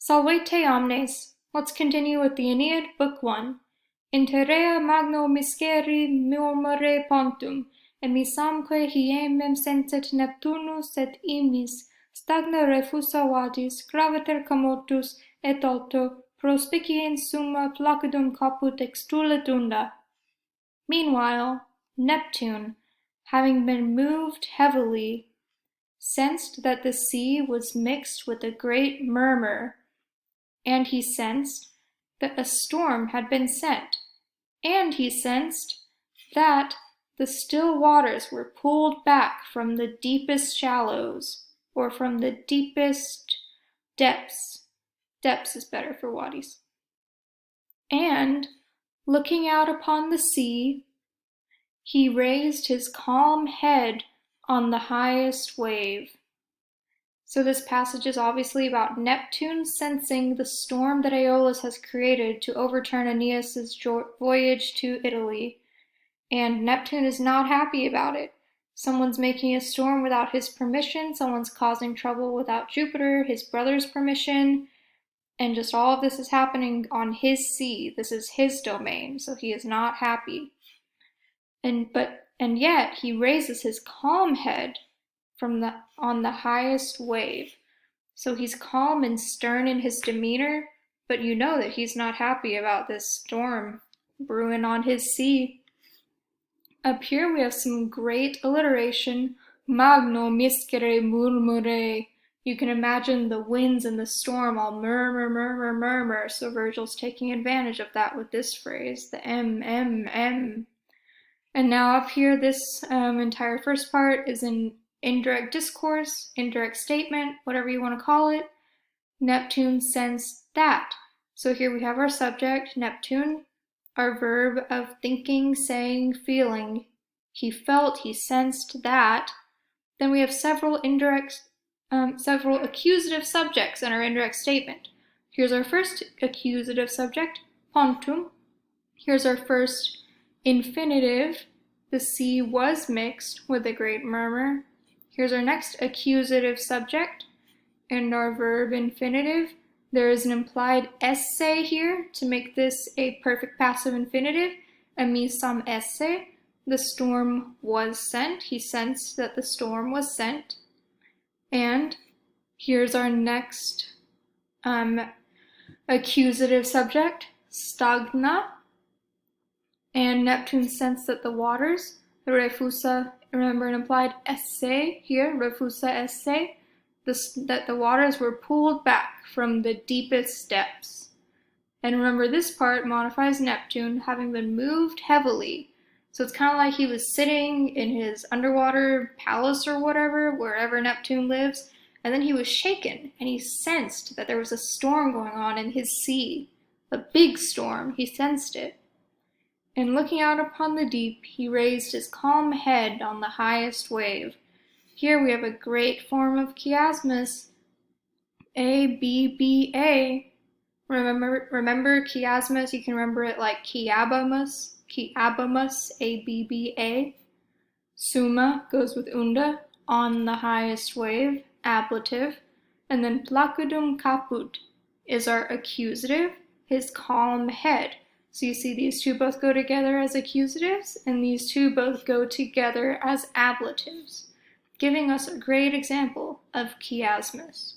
Salvete omnes. Let's continue with the Aeneid, Book 1. Interea magno misceri murmure pontum, emisamque hiemem senset Neptunus et imis, stagna refusa vadis, graviter comotus, et alto, prospicien summa placidum caput extulit unda. Meanwhile, Neptune, having been moved heavily, sensed that the sea was mixed with a great murmur, and he sensed that a storm had been sent, and he sensed that the still waters were pulled back from the deepest shallows, or from the deepest depths. Depths is better for wadis. And, looking out upon the sea, he raised his calm head on the highest wave. So this passage is obviously about Neptune sensing the storm that Aeolus has created to overturn Aeneas's voyage to Italy. And Neptune is not happy about it. Someone's making a storm without his permission, someone's causing trouble without Jupiter, his brother's permission, and just all of this is happening on his sea. This is his domain, so he is not happy. And yet he raises his calm head on the highest wave. So he's calm and stern in his demeanor, but you know that he's not happy about this storm brewing on his sea. Up here we have some great alliteration. Magno miscere murmure. You can imagine the winds and the storm all murmur, murmur, murmur. So Virgil's taking advantage of that with this phrase, the M. And now up here, this entire first part is an indirect discourse, indirect statement, whatever you want to call it. Neptune sensed that. So here we have our subject, Neptune, our verb of thinking, saying, feeling. He felt, he sensed that. Then we have several accusative subjects in our indirect statement. Here's our first accusative subject, pontum. Here's our first infinitive, the sea was mixed with a great murmur. Here's our next accusative subject, and our verb infinitive. There is an implied esse here to make this a perfect passive infinitive. Emisam esse, the storm was sent. He sensed that the storm was sent. And here's our next accusative subject, stagna. And Neptune sensed that the waters, the refusa, remember an implied esse here, refusa esse, that the waters were pulled back from the deepest depths. And remember, this part modifies Neptune having been moved heavily. So it's kind of like he was sitting in his underwater palace or whatever, wherever Neptune lives, and then he was shaken, and he sensed that there was a storm going on in his sea. A big storm, he sensed it. And looking out upon the deep, he raised his calm head on the highest wave. Here we have a great form of chiasmus, A-B-B-A. Remember chiasmus, you can remember it like chiabamus, A-B-B-A. Summa goes with unda, on the highest wave, ablative. And then placidum caput is our accusative, his calm head. So you see these two both go together as accusatives, and these two both go together as ablatives, giving us a great example of chiasmus.